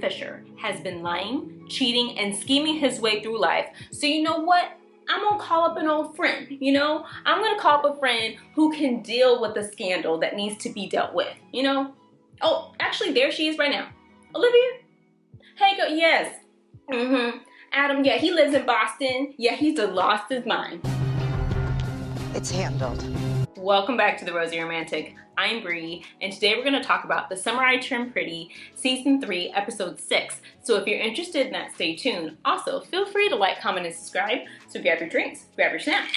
Adam Fisher has been lying, cheating, and scheming his way through life. So you know what? I'm gonna call up an old friend, you know? I'm gonna call up a friend who can deal with the scandal that needs to be dealt with, you know? Oh, actually, there she is right now. Olivia? Hey, go, yes. Adam, yeah, he lives in Boston. Yeah, he's lost his mind. It's handled. Welcome back to The Rosy Romantic. I'm Bree, and today we're going to talk about The Summer I Turned Pretty, Season 3, Episode 6. So if you're interested in that, stay tuned. Also, feel free to like, comment, and subscribe. So grab your drinks, grab your snacks,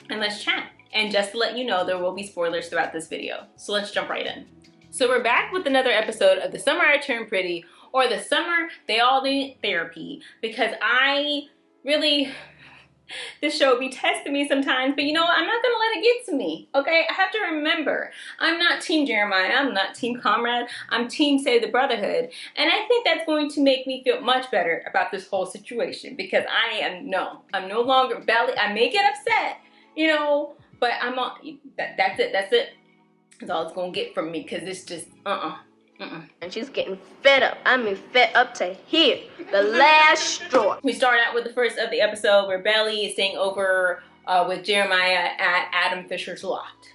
and let's chat. And just to let you know, there will be spoilers throughout this video. So let's jump right in. So we're back with another episode of The Summer I Turned Pretty, or The Summer They All Need Therapy, because this show be testing me sometimes, but you know what? I'm not gonna let it get to me, okay? I have to remember, I'm not Team Jeremiah, I'm not Team Conrad, I'm Team Save the Brotherhood, and I think that's going to make me feel much better about this whole situation, because I'm no longer belly. I may get upset, you know, but I'm on, that's it, that's all it's gonna get from me, because it's just, And she's getting fed up. I mean, fed up to here. The last straw. We start out with the first of the episode where Belly is staying over with Jeremiah at Adam Fisher's loft.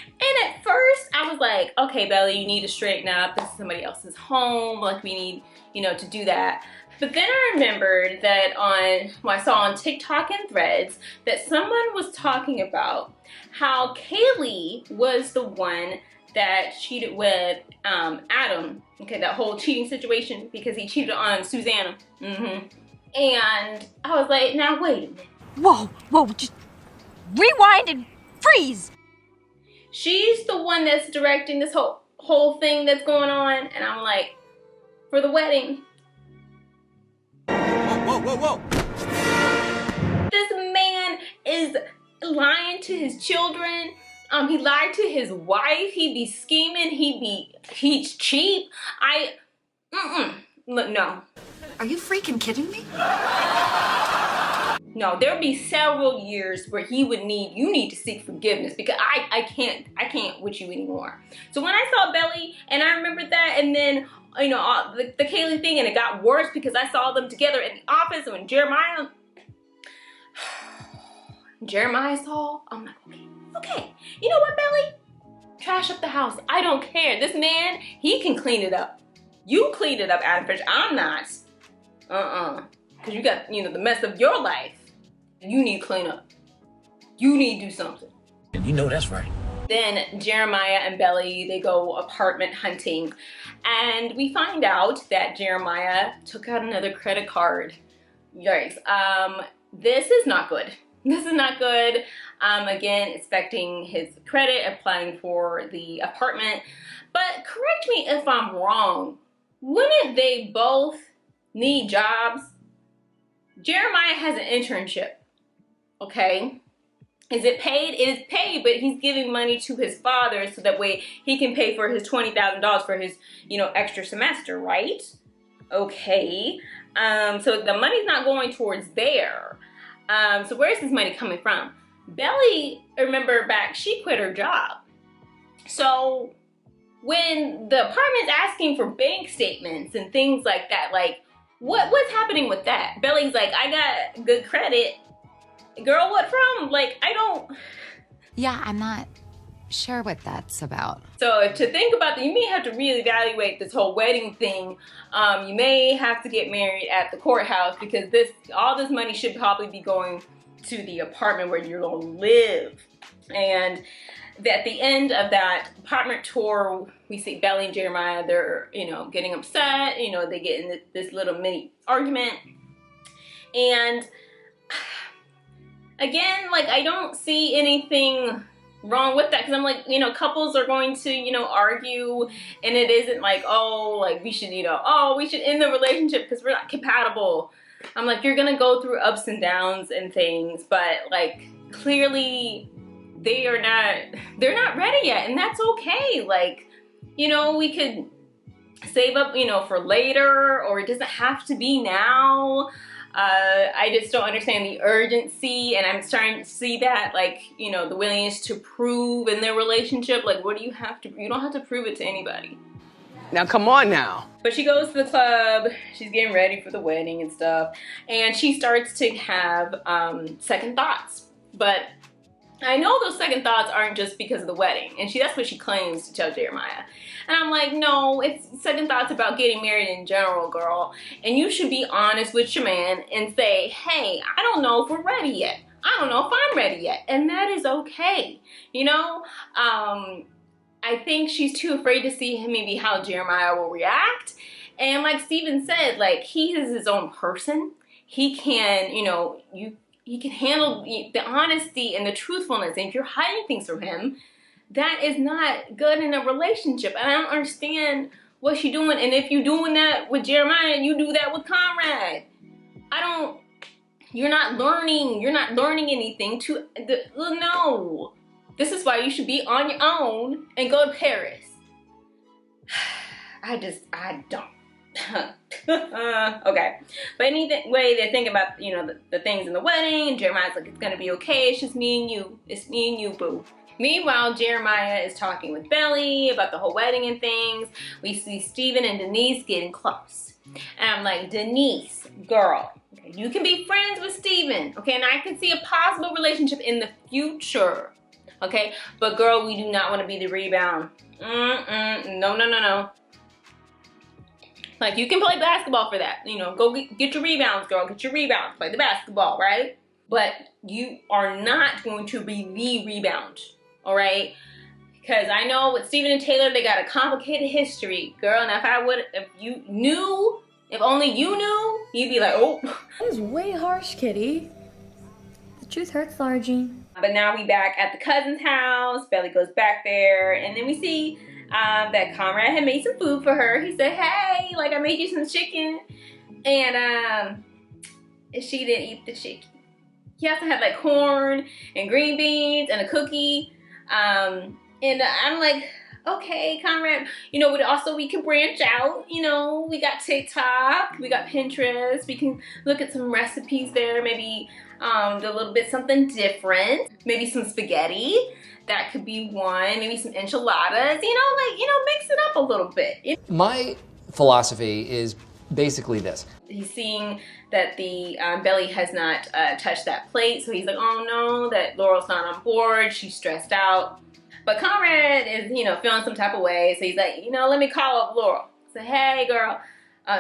And at first, I was like, okay, Belly, you need to straighten up. This is somebody else's home. Like, we need, you know, to do that. But then I remembered that I saw on TikTok and Threads that someone was talking about how Kaylee was the one that cheated with Adam, okay, that whole cheating situation, because he cheated on Susanna. And I was like, now wait a minute. Whoa, just rewind and freeze. She's the one that's directing this whole thing that's going on, and I'm like, for the wedding. Whoa. This man is lying to his children. He lied to his wife. He'd be scheming. He's cheap. No. Are you freaking kidding me? No, there'll be several years where you need to seek forgiveness, because I can't with you anymore. So when I saw Belly, and I remembered that, and then, you know, the Kaylee thing, and it got worse because I saw them together in the office, and when Jeremiah saw, I'm like, okay, you know what, Belly? Trash up the house. I don't care. This man, he can clean it up. You clean it up, Adam Fisher. I'm not. Because you got, you know, the mess of your life. You need to clean up. You need to do something. You know that's right. Then Jeremiah and Belly, they go apartment hunting. And we find out that Jeremiah took out another credit card. Yikes. This is not good. This is not good. Again, expecting his credit, applying for the apartment. But correct me if I'm wrong. Wouldn't they both need jobs? Jeremiah has an internship, okay? Is it paid? It is paid, but he's giving money to his father so that way he can pay for his $20,000 for his, you know, extra semester, right? Okay. So the money's not going towards there. So where's this money coming from? Belly, remember back, she quit her job. So when the apartment's asking for bank statements and things like that, like, what's happening with that? Belly's like, I got good credit. Girl, what from? Like, I don't... Yeah, I'm not sure what that's about. So to think about that, you may have to reevaluate this whole wedding thing. You may have to get married at the courthouse, because all this money should probably be going to the apartment where you're gonna live. And at the end of that apartment tour, we see Belly and Jeremiah, they're, you know, getting upset. You know, they get in this little mini argument. And again, like, I don't see anything wrong with that, because I'm like, you know, couples are going to, you know, argue, and it isn't like, oh, like, we should, you know, oh, we should end the relationship because we're not compatible. I'm like, you're gonna go through ups and downs and things, but like, clearly they're not ready yet, and that's okay. Like, you know, we could save up, you know, for later, or it doesn't have to be now. I just don't understand the urgency, and I'm starting to see that, like, you know, the willingness to prove in their relationship. Like, what do you have to, you don't have to prove it to anybody. Now, come on now. But she goes to the club, she's getting ready for the wedding and stuff, and she starts to have second thoughts. But I know those second thoughts aren't just because of the wedding, and that's what she claims to tell Jeremiah. And I'm like, no, it's second thoughts about getting married in general, girl. And you should be honest with your man and say, hey, I don't know if we're ready yet. I don't know if I'm ready yet. And that is okay, you know? I think she's too afraid to see maybe how Jeremiah will react. And like Steven said, like, he is his own person. He can, you know, he can handle the honesty and the truthfulness. And if you're hiding things from him, that is not good in a relationship. And I don't understand what she's doing. And if you're doing that with Jeremiah, you do that with Conrad. You're not learning anything no. This is why you should be on your own and go to Paris. I don't. Okay. But way they think about, you know, the things in the wedding, and Jeremiah's like, it's gonna be okay, it's just me and you. It's me and you, boo. Meanwhile, Jeremiah is talking with Belly about the whole wedding and things. We see Steven and Denise getting close. And I'm like, Denise, girl, okay, you can be friends with Steven, okay? And I can see a possible relationship in the future, okay? But girl, we do not want to be the rebound. No. Like, you can play basketball for that. You know, go get your rebounds, girl. Get your rebounds. Play the basketball, right? But you are not going to be the rebound, all right? Because I know with Steven and Taylor, they got a complicated history, girl. And if only you knew, you'd be like, oh. That is way harsh, Kitty. The truth hurts, Largie. But now we back at the cousin's house. Belly goes back there, and then we see that Conrad had made some food for her. He said, hey, like, I made you some chicken. And she didn't eat the chicken. He also had like corn and green beans and a cookie. And I'm like, okay, Conrad, you know, we can branch out. You know, we got TikTok, we got Pinterest. We can look at some recipes there. Maybe do a little bit something different. Maybe some spaghetti. That could be one. Maybe some enchiladas. You know, like, you know, mix it up a little bit. My philosophy is basically this. He's seeing that the Belly has not touched that plate, so he's like, oh no, that Laurel's not on board. She's stressed out. But Conrad is, you know, feeling some type of way, so he's like, you know, let me call up Laurel. Say, hey, girl.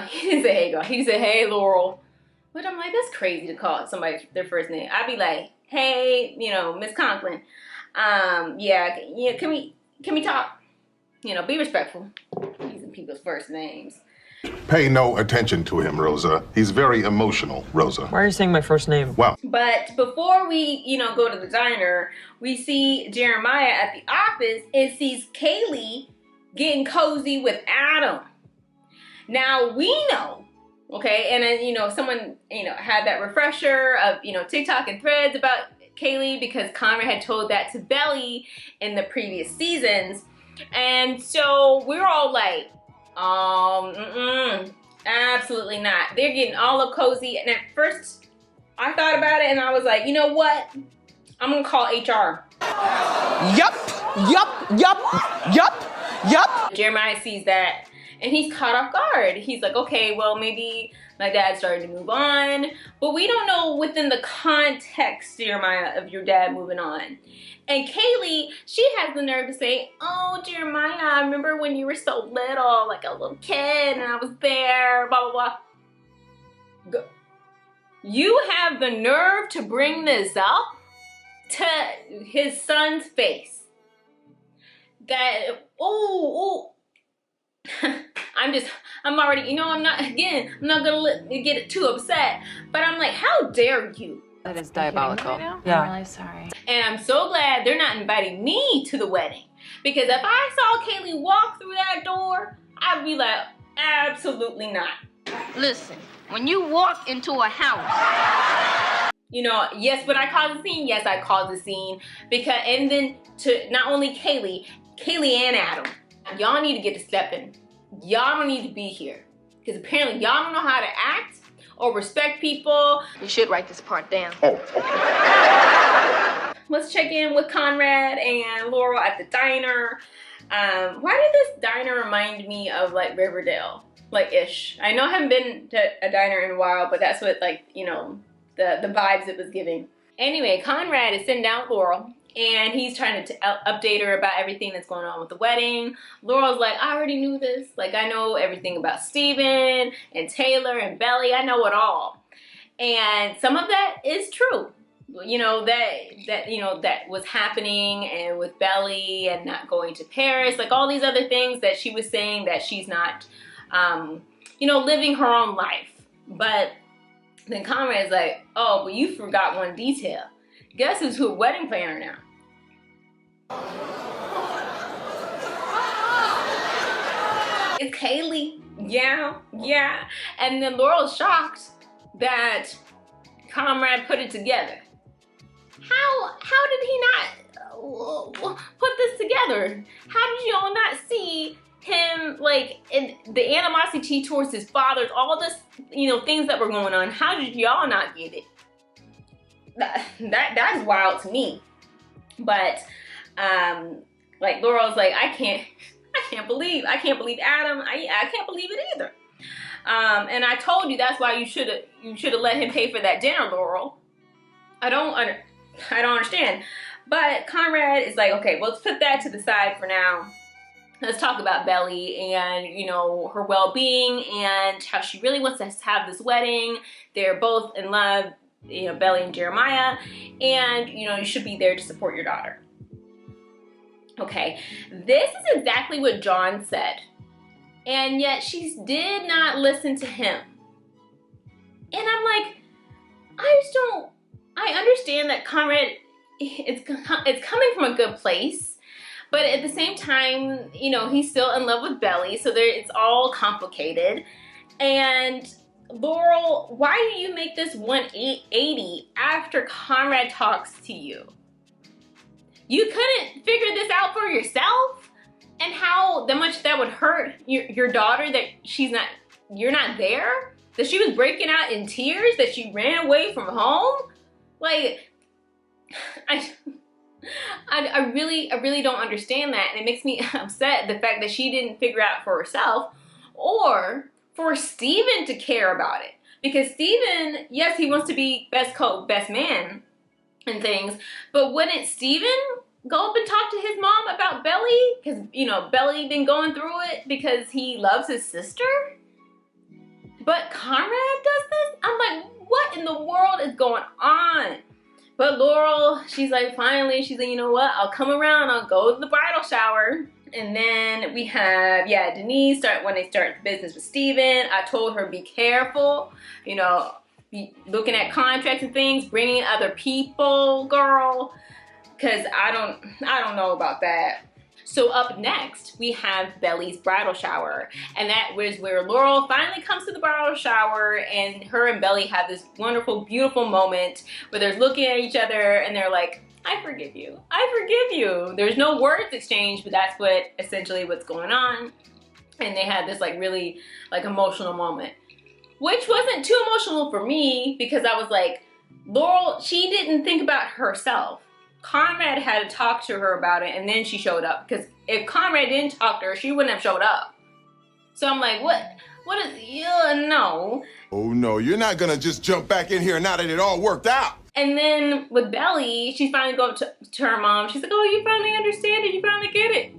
He didn't say, hey, girl. He said, hey, Laurel. But I'm like, that's crazy to call somebody their first name. I'd be like, hey, you know, Miss Conklin. Yeah, can we talk? You know, be respectful. Using people's first names. Pay no attention to him, Rosa. He's very emotional, Rosa. Why are you saying my first name? Wow. But before we, you know, go to the diner, we see Jeremiah at the office and sees Kaylee getting cozy with Adam. Now we know, okay, and then, you know, someone, you know, had that refresher of, you know, TikTok and Threads about Kaylee because Conrad had told that to Belly in the previous seasons. And so we're all like, absolutely not. They're getting all up cozy. And at first I thought about it and I was like, you know what? I'm gonna call HR. Yup. Jeremiah sees that and he's caught off guard. He's like, okay, well, maybe my dad's starting to move on. But we don't know within the context, Jeremiah, of your dad moving on. And Kaylee, she has the nerve to say, oh, Jeremiah, I remember when you were so little, like a little kid, and I was there, blah, blah, blah. You have the nerve to bring this up to his son's face. That, I'm already, you know, I'm not gonna get too upset, but I'm like, how dare you? That is diabolical. Yeah. I'm really sorry. And I'm so glad they're not inviting me to the wedding. Because if I saw Kaylee walk through that door, I'd be like, absolutely not. Listen, when you walk into a house, you know, yes, but I caused the scene. Yes, I caused the scene. Because, and then to not only Kaylee and Adam, y'all need to get to stepping. Y'all don't need to be here. Because apparently y'all don't know how to act or respect people. you should write this part down. Oh, okay. Let's check in with Conrad and Laurel at the diner. Why did this diner remind me of like Riverdale, like ish? I know I haven't been to a diner in a while, but that's what, like, you know, the vibes it was giving. Anyway, Conrad is sitting down with Laurel, and he's trying to update her about everything that's going on with the wedding. Laurel's like, I already knew this. Like, I know everything about Steven and Taylor and Belly. I know it all. And some of that is true. You know, that was happening, and with Belly and not going to Paris, like all these other things that she was saying that she's not, you know, living her own life. But then Conrad's like, oh, but you forgot one detail. Guess who's her wedding planner now? It's Kaylee. Yeah. And then Laurel's shocked that Conrad put it together. How did he not put this together? How did y'all not see him, like, in the animosity towards his father, all this, you know, things that were going on? How did y'all not get it? That's wild to me. But like Laurel's like, I can't believe Adam. I can't believe it either. And I told you that's why you should have let him pay for that dinner, Laurel. I don't understand. But Conrad is like, okay, well, let's put that to the side for now. Let's talk about Belly and, you know, her well-being and how she really wants to have this wedding. They're both in love, you know, Belly and Jeremiah, and, you know, you should be there to support your daughter. Okay, this is exactly what John said, and yet she did not listen to him. And I'm like, I understand that Conrad, it's coming from a good place, but at the same time, you know, he's still in love with Belly, so it's all complicated. And Laurel, why do you make this 180 after Conrad talks to you? You couldn't figure this out for yourself? And how much that would hurt your daughter, that you're not there? That she was breaking out in tears, that she ran away from home? Like, I really don't understand that. And it makes me upset, the fact that she didn't figure out for herself, or for Steven to care about it. Because Steven, yes, he wants to be best man and things, but wouldn't Steven go up and talk to his mom about Belly? Because, you know, Belly been going through it because he loves his sister? But Conrad does this? I'm like, what in the world is going on? But Laurel, she's like, finally, she's like, you know what? I'll come around. I'll go to the bridal shower. And then we have, Denise when they start the business with Steven. I told her, be careful, you know, be looking at contracts and things, bringing other people, girl, because I don't know about that. So up next, we have Belly's bridal shower. And that was where Laurel finally comes to the bridal shower, and her and Belly have this wonderful, beautiful moment where they're looking at each other and they're like, I forgive you. I forgive you. There's no words exchanged, but that's essentially what's going on. And they had this like really like emotional moment, which wasn't too emotional for me, because I was like, Laurel, she didn't think about herself. Conrad had to talk to her about it, and then she showed up. Because if Conrad didn't talk to her, she wouldn't have showed up. So I'm like, what is, no. Oh no, you're not gonna just jump back in here now that it all worked out. And then with Belly, she finally goes to her mom. She's like, oh, you finally understand it. You finally get it.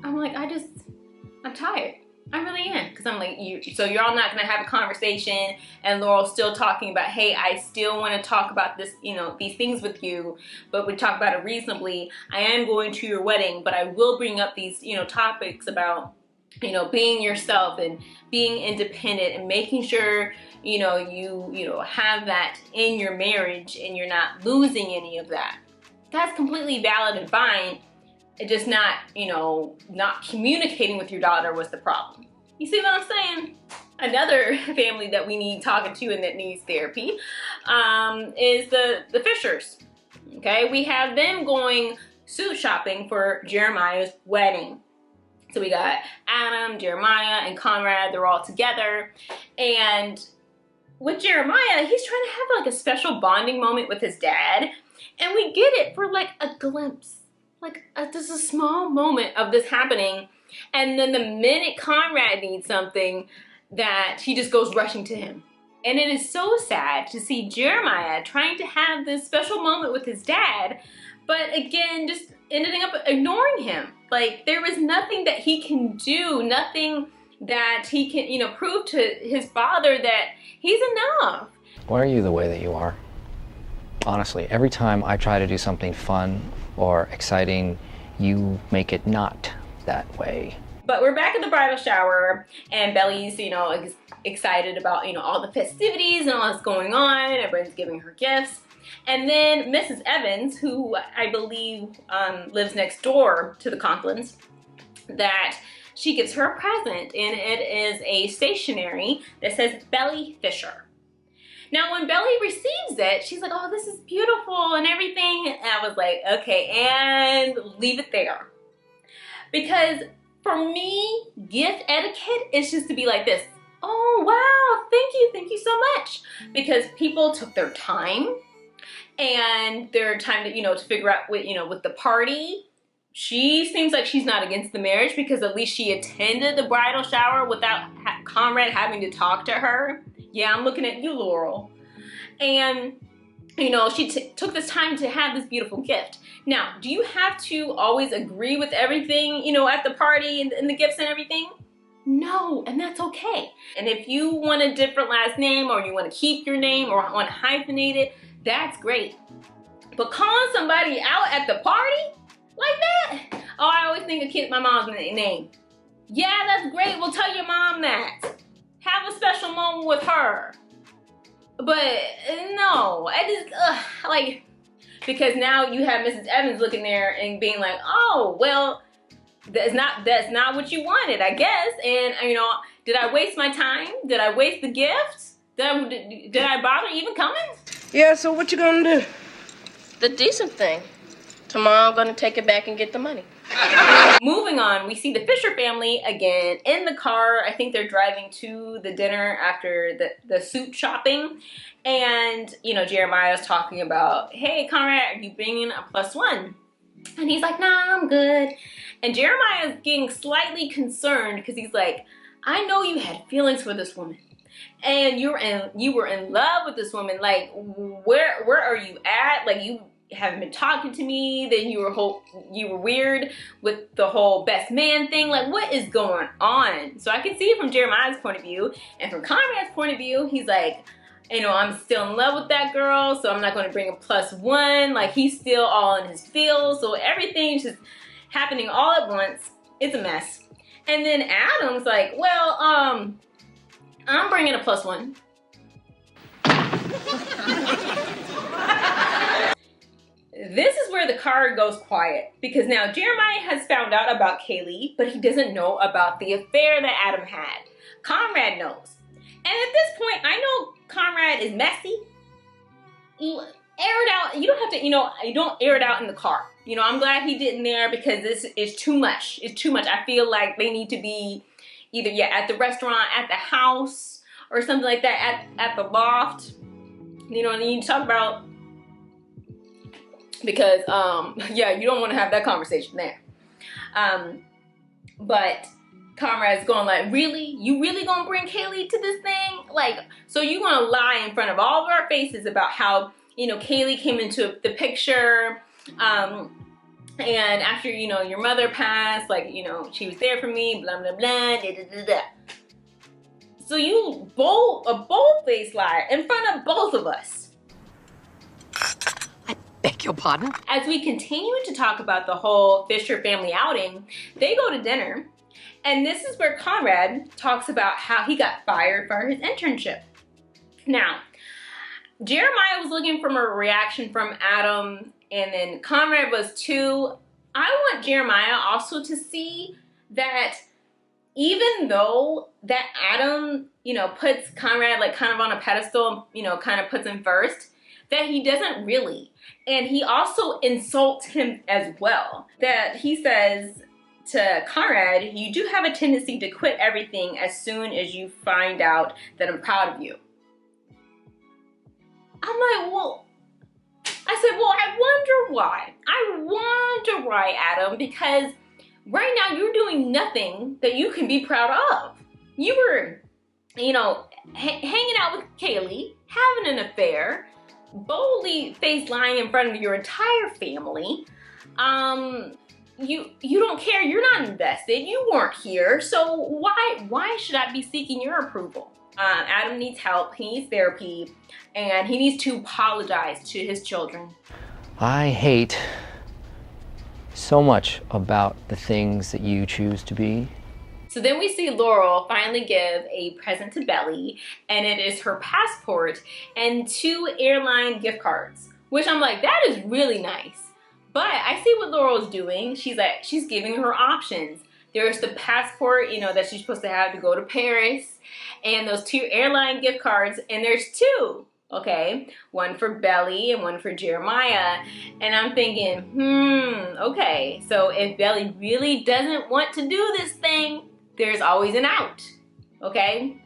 I'm like, I'm tired. I really am. Because I'm like, so you're all not going to have a conversation, and Laurel's still talking about, hey, I still want to talk about this, you know, these things with you, but we talk about it reasonably. I am going to your wedding, but I will bring up these, you know, topics about, you know, being yourself and being independent and making sure, you know, you have that in your marriage and you're not losing any of that. That's completely valid and fine. It's just not, you know, not communicating with your daughter was the problem. You see what I'm saying? Another family that we need talking to and that needs therapy is the Fishers. Okay, we have them going suit shopping for Jeremiah's wedding. So we got Adam, Jeremiah, and Conrad. They're all together. And with Jeremiah, he's trying to have like a special bonding moment with his dad. And we get it for like a glimpse. Like, just a small moment of this happening. And then the minute Conrad needs something, that he just goes rushing to him. And it is so sad to see Jeremiah trying to have this special moment with his dad, but again, just ending up ignoring him. Like, there was nothing that he can do, nothing that he can, you know, prove to his father that he's enough. Why are you the way that you are? Honestly, every time I try to do something fun or exciting, you make it not that way. But we're back at the bridal shower, and Belly's, you know, excited about, you know, all the festivities and all that's going on. Everyone's giving her gifts. And then Mrs. Evans, who I believe lives next door to the Conklins, that she gives her a present, and it is a stationery that says Belly Fisher. Now, when Belly receives it, she's like, oh, this is beautiful and everything. And I was like, okay, and leave it there. Because for me, gift etiquette is just to be like this. Oh, wow, thank you so much. Because people took their time, and their time to, you know, to figure out what, you know, with the party. She seems like she's not against the marriage, because at least she attended the bridal shower without Conrad having to talk to her. Yeah, I'm looking at you, Laurel. And, you know, she took this time to have this beautiful gift. Now, do you have to always agree with everything, you know, at the party and the gifts and everything? No, and that's okay. And if you want a different last name, or you want to keep your name, or want to hyphenate it, that's great. But calling somebody out at the party like that? Oh, I always think of kids, my mom's name. Yeah, that's great. Well, tell your mom that. Have a special moment with her. But no, I just, like, because now you have Mrs. Evans looking there and being like, oh, well, that's not what you wanted, I guess. And, you know, did I waste my time? Did I waste the gift? Did I bother even coming? Yeah, so what you gonna do? The decent thing. Tomorrow I'm gonna take it back and get the money. Moving on, we see the Fisher family again in the car. I think they're driving to the dinner after the suit shopping. And, you know, Jeremiah's talking about, hey, Conrad, are you bringing a +1? And he's like, nah, I'm good. And Jeremiah's getting slightly concerned, because he's like, I know you had feelings for this woman. And you were in love with this woman. Like, where are you at? Like, you haven't been talking to me. Then you were weird with the whole best man thing. Like, what is going on? So I can see it from Jeremiah's point of view, and from Conrad's point of view, he's like, you know, I'm still in love with that girl, so I'm not going to bring a +1. Like, he's still all in his feels. So everything's just happening all at once. It's a mess. And then Adam's like, well, I'm bringing a +1. This is where the car goes quiet, because now Jeremiah has found out about Kaylee, but he doesn't know about the affair that Adam had. Conrad knows. And at this point, I know Conrad is messy. Air it out. You don't have to, you know, you don't air it out in the car. You know, I'm glad he didn't there, because this is too much. It's too much. I feel like they need to be either, yeah, at the restaurant, at the house, or something like that, at the loft. You know, and you need to talk about, because, yeah, you don't want to have that conversation there. But Conrad's going like, really? You really gonna bring Kaylee to this thing? Like, so you gonna lie in front of all of our faces about how, you know, Kaylee came into the picture, and after, you know, your mother passed, like, you know, she was there for me, blah, blah, blah, da, da, da, da. So you a bold-faced liar in front of both of us. I beg your pardon? As we continue to talk about the whole Fisher family outing, they go to dinner, and this is where Conrad talks about how he got fired for his internship. Now, Jeremiah was looking for a reaction from Adam, and then Conrad was too. I want Jeremiah also to see that even though that Adam, you know, puts Conrad like kind of on a pedestal, you know, kind of puts him first, that he doesn't really. And he also insults him as well. That he says to Conrad, you do have a tendency to quit everything as soon as you find out that I'm proud of you. I'm like, well, I said, well, I wonder why. I wonder why, Adam, because right now you're doing nothing that you can be proud of. You were, you know, hanging out with Kaylee, having an affair, boldly face lying in front of your entire family. You don't care. You're not invested. You weren't here. So why should I be seeking your approval? Adam needs help. He needs therapy, and he needs to apologize to his children. I hate so much about the things that you choose to be. So then we see Laurel finally give a present to Belly, and it is her passport and 2 airline gift cards, which I'm like, that is really nice. But I see what Laurel's doing. She's giving her options. There's the passport, you know, that she's supposed to have to go to Paris, and those 2 airline gift cards, and there's 2, okay? One for Belly and one for Jeremiah. And I'm thinking, okay, so if Belly really doesn't want to do this thing, there's always an out, okay?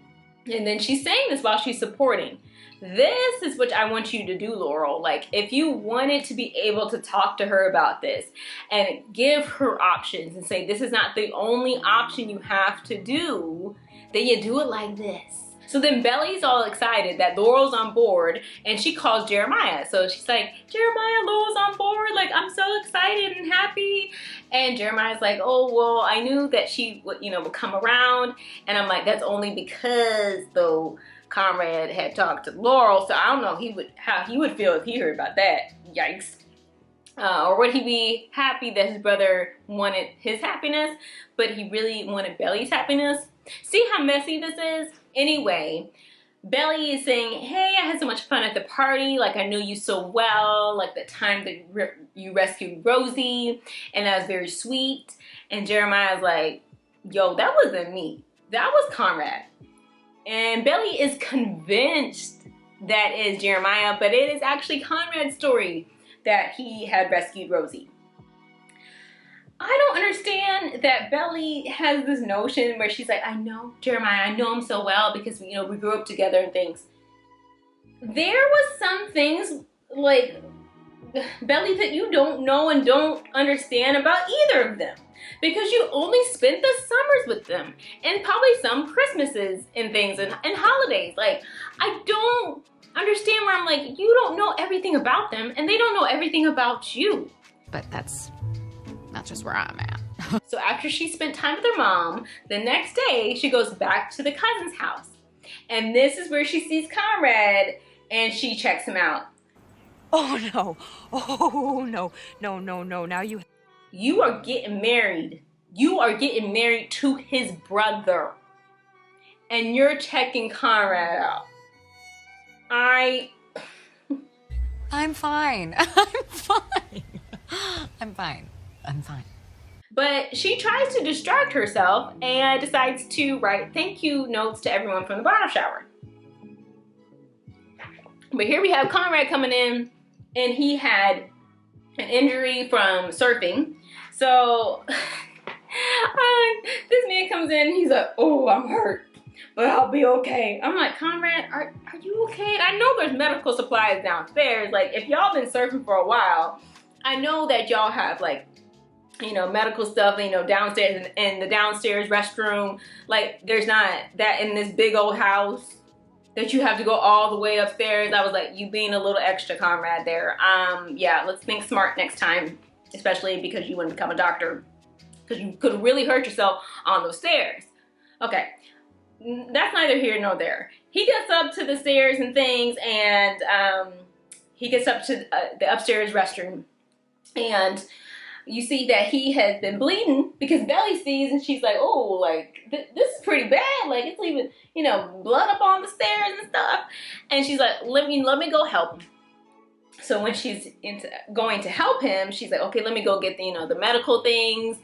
And then she's saying this while she's supporting. This is what I want you to do, Laurel. Like, if you wanted to be able to talk to her about this and give her options and say, this is not the only option you have to do, then you do it like this. So then Belly's all excited that Laurel's on board, and she calls Jeremiah. So she's like, Jeremiah, Laurel's on board. Like, I'm so excited and happy. And Jeremiah's like, oh, well, I knew that she would, you know, would come around. And I'm like, that's only because, though, Conrad had talked to Laurel, so I don't know how he would feel if he heard about that. Yikes. Or would he be happy that his brother wanted his happiness, but he really wanted Belly's happiness? See how messy this is? Anyway, Belly is saying, hey, I had so much fun at the party. Like, I knew you so well. Like, the time that you rescued Rosie, and that was very sweet. And Jeremiah's like, yo, that wasn't me. That was Conrad. And Belly is convinced that is Jeremiah, but it is actually Conrad's story that he had rescued Rosie. I don't understand that Belly has this notion where she's like, I know Jeremiah, I know him so well because we grew up together and things. There was some things like Belly that you don't know and don't understand about either of them, because you only spent the summers with them and probably some Christmases and things and holidays. Like, I don't understand where I'm like, you don't know everything about them and they don't know everything about you. But that's not just where I'm at. So after she spent time with her mom, the next day she goes back to the cousin's house. And this is where she sees Conrad and she checks him out. Oh no, oh no, no, now You are getting married. You are getting married to his brother. And you're checking Conrad out. I'm fine. I'm fine. I'm fine. I'm fine. But she tries to distract herself and decides to write thank you notes to everyone from the bridal shower. But here we have Conrad coming in, and he had an injury from surfing. So this man comes in, he's like, oh, I'm hurt, but I'll be okay. I'm like, Conrad, are you okay? I know there's medical supplies downstairs. Like, if y'all been surfing for a while, I know that y'all have, like, medical stuff, downstairs in the downstairs restroom. Like, there's not that in this big old house that you have to go all the way upstairs. I was like, you being a little extra, Conrad, there. Yeah, let's think smart next time, especially because you want to become a doctor, because you could really hurt yourself on those stairs. Okay, that's neither here nor there. He gets up to the stairs and things, and he gets up to the upstairs restroom, and you see that he has been bleeding because Belly sees, and she's like, oh, like, this is pretty bad. Like, it's even, blood up on the stairs and stuff. And she's like, let me go help him. So when she's going to help him, she's like, okay, let me go get the medical things.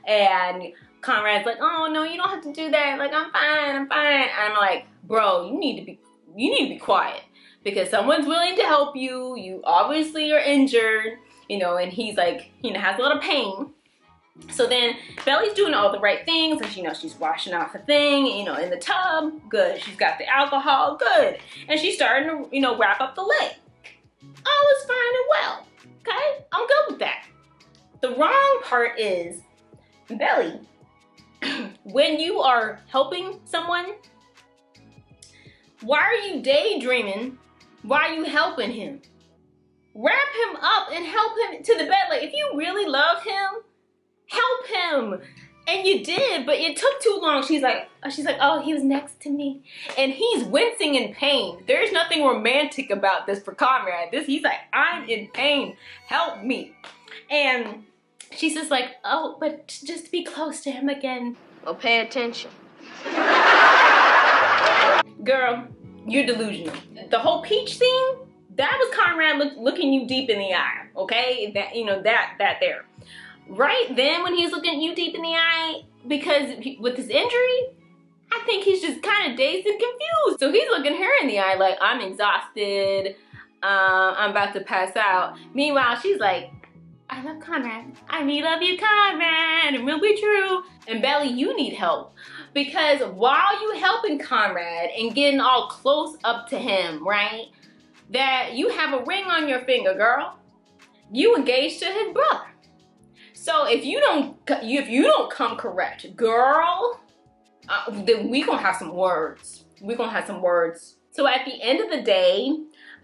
And Conrad's like, oh, no, you don't have to do that. Like, I'm fine. And I'm like, bro, you need to be quiet, because someone's willing to help you. You obviously are injured. And he's like, has a lot of pain. So then Belly's doing all the right things. And she's washing off the thing, in the tub. Good. She's got the alcohol. Good. And she's starting to, wrap up the leg. all is fine and well. Okay, I'm good with that. The wrong part is, Belly, when you are helping someone, why are you daydreaming? Why are you helping him? Wrap him up and help him to the bed. Like, if you really love him, help him. And you did, but it took too long. She's like, oh, he was next to me. And he's wincing in pain. There's nothing romantic about this for Conrad. He's like, I'm in pain. Help me. And she's just like, oh, but just be close to him again. Well, pay attention. Girl, you're delusional. The whole peach scene, that was Conrad looking you deep in the eye, okay? That, you know, that there. Right then, when he's looking you deep in the eye, because with his injury, I think he's just kind of dazed and confused. So he's looking her in the eye like, I'm exhausted, I'm about to pass out. Meanwhile, she's like, I love Conrad. I love you, Conrad. It will be true. And Belly, you need help. Because while you helping Conrad and getting all close up to him, right? That you have a ring on your finger, girl. You engaged to his brother. So if you don't come correct, girl, then we gonna have some words. We gonna have some words. So at the end of the day,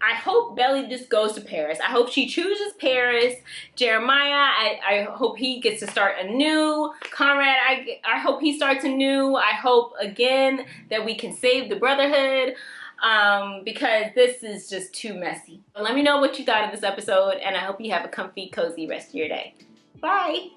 I hope Belly just goes to Paris. I hope she chooses Paris. Jeremiah, I hope he gets to start anew. Conrad, I hope he starts anew. I hope, again, that we can save the brotherhood because this is just too messy. Let me know what you thought of this episode, and I hope you have a comfy, cozy rest of your day. Bye.